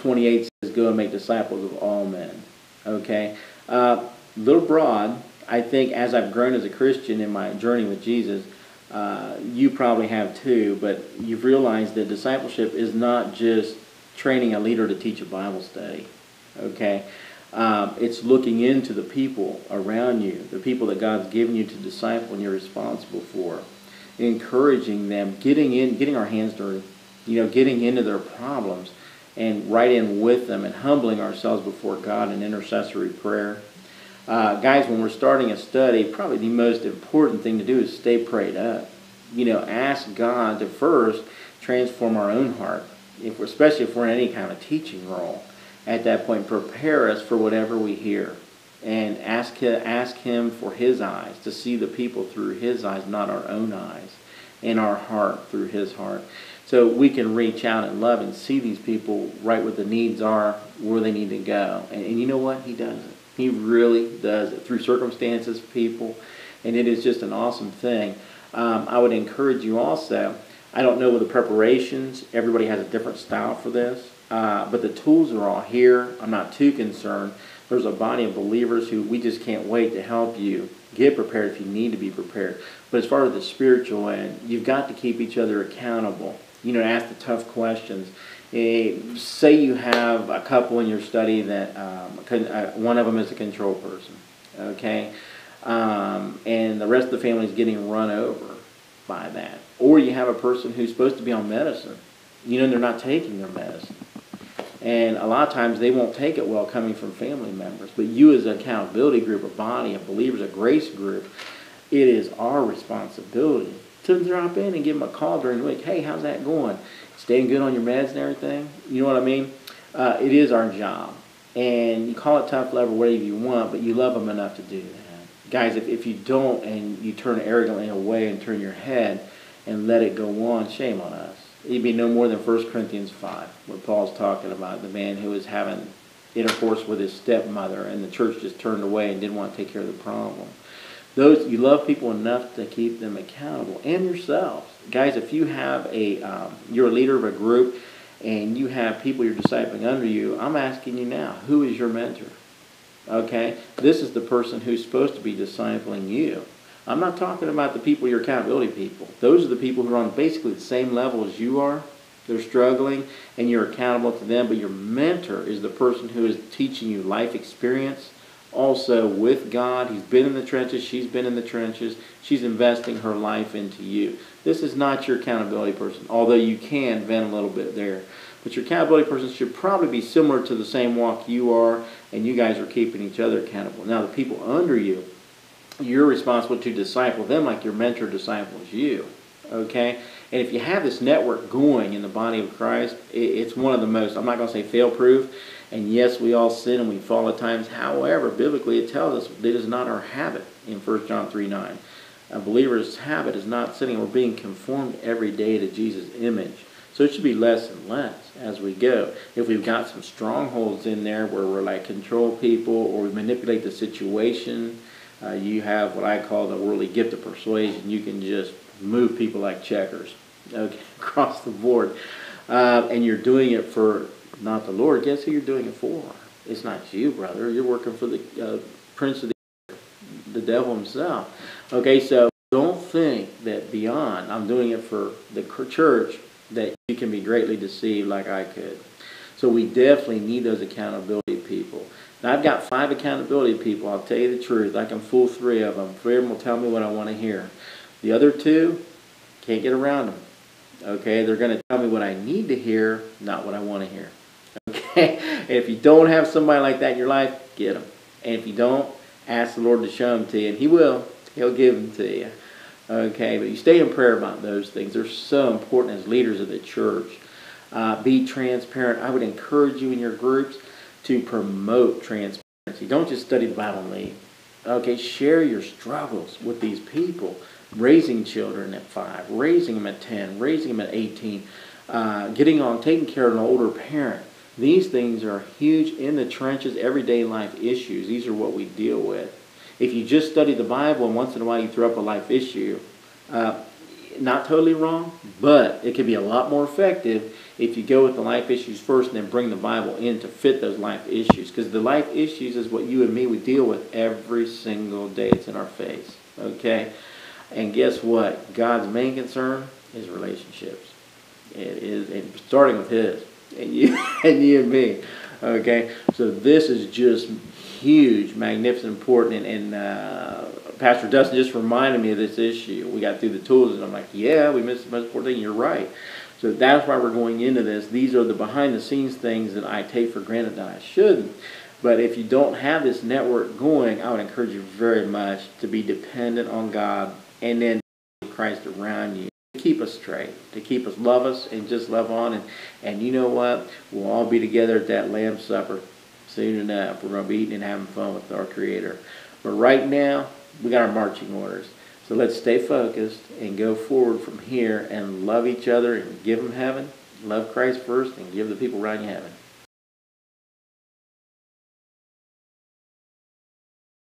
28 says, go and make disciples of all men. Okay? Little broad. I think as I've grown as a Christian in my journey with Jesus, you probably have too, but you've realized that discipleship is not just training a leader to teach a Bible study. Okay? It's looking into the people around you, the people that God's given you to disciple and you're responsible for, encouraging them, getting our hands dirty, getting into their problems and right in with them and humbling ourselves before God in intercessory prayer. Guys, when we're starting a study, probably the most important thing to do is stay prayed up. Ask God to first transform our own heart, especially if we're in any kind of teaching role. At that point, prepare us for whatever we hear. And ask Him for His eyes, to see the people through His eyes, not our own eyes, and our heart through His heart. So we can reach out and love and see these people right where the needs are, where they need to go. And you know what? He does it. He really does it through circumstances, people, and it is just an awesome thing. I would encourage you also, I don't know with the preparations, everybody has a different style for this, but the tools are all here. I'm not too concerned. There's a body of believers who we just can't wait to help you get prepared if you need to be prepared. But as far as the spiritual end, you've got to keep each other accountable. Ask the tough questions. Say you have a couple in your study that one of them is a control person, okay? And the rest of the family is getting run over by that. Or you have a person who's supposed to be on medicine, and they're not taking their medicine. And a lot of times they won't take it well coming from family members. But you as an accountability group, a body of believers, a grace group, it is our responsibility to drop in and give them a call during the week. Hey, how's that going? Staying good on your meds and everything? You know what I mean? It is our job. And you call it tough love or whatever you want, but you love them enough to do that. Guys, if you don't and you turn arrogantly away and turn your head and let it go on, shame on us. It'd be no more than 1 Corinthians 5, where Paul's talking about the man who was having intercourse with his stepmother and the church just turned away and didn't want to take care of the problem. You love people enough to keep them accountable, and yourselves. Guys, if you have you're a leader of a group and you have people you're discipling under you, I'm asking you now, who is your mentor? Okay? This is the person who's supposed to be discipling you. I'm not talking about the people, your accountability people. Those are the people who are on basically the same level as you are. They're struggling, and you're accountable to them, but your mentor is the person who is teaching you life experience, also with God. He's been in the trenches, she's been in the trenches, she's investing her life into you. This is not your accountability person, although you can vent a little bit there. But your accountability person should probably be similar to the same walk you are, and you guys are keeping each other accountable. Now, the people under you, you're responsible to disciple them like your mentor disciples you. Okay? And if you have this network going in the body of Christ, it's one of the most, I'm not going to say fail-proof, and yes, we all sin and we fall at times. However, biblically it tells us that it is not our habit in 1 John 3:9. A believer's habit is not sinning. We're being conformed every day to Jesus' image. So it should be less and less as we go. If we've got some strongholds in there where we're like control people or we manipulate the situation, you have what I call the worldly gift of persuasion. You can just move people like checkers, okay, across the board. And you're doing it for not the Lord. Guess who you're doing it for? It's not you, brother. You're working for the prince of the devil himself. Okay, so don't think that beyond, I'm doing it for the church, that you can be greatly deceived like I could. So we definitely need those accountability people. Now, I've got 5 accountability people. I'll tell you the truth. I can fool 3 of them. 3 of them will tell me what I want to hear. The other 2, can't get around them. Okay, they're going to tell me what I need to hear, not what I want to hear. Okay, and if you don't have somebody like that in your life, get them. And if you don't, ask the Lord to show them to you, and He will. He'll give them to you. Okay, but you stay in prayer about those things. They're so important as leaders of the church. Be transparent. I would encourage you in your groups to promote transparency. Don't just study the Bible and leave. Okay, share your struggles with these people. Raising children at 5, raising them at 10, raising them at 18, taking care of an older parent. These things are huge in the trenches, everyday life issues. These are what we deal with. If you just study the Bible and once in a while you throw up a life issue, not totally wrong, but it could be a lot more effective if you go with the life issues first and then bring the Bible in to fit those life issues. Because the life issues is what you and me would deal with every single day. It's in our face. Okay? And guess what? God's main concern is relationships. It is, and starting with His and you and me. Okay? So this is just huge, magnificent, important, and Pastor Dustin just reminded me of this issue. We got through the tools, and I'm like, yeah, we missed the most important thing. You're right. So that's why we're going into this. These are the behind-the-scenes things that I take for granted that I shouldn't. But if you don't have this network going, I would encourage you very much to be dependent on God and then Christ around you to keep us straight, to keep us, love us, and just love on. And you know what? We'll all be together at that Lamb's Supper soon enough. We're going to be eating and having fun with our Creator. But right now, we got our marching orders. So let's stay focused and go forward from here and love each other and give them heaven. Love Christ first and give the people around you heaven.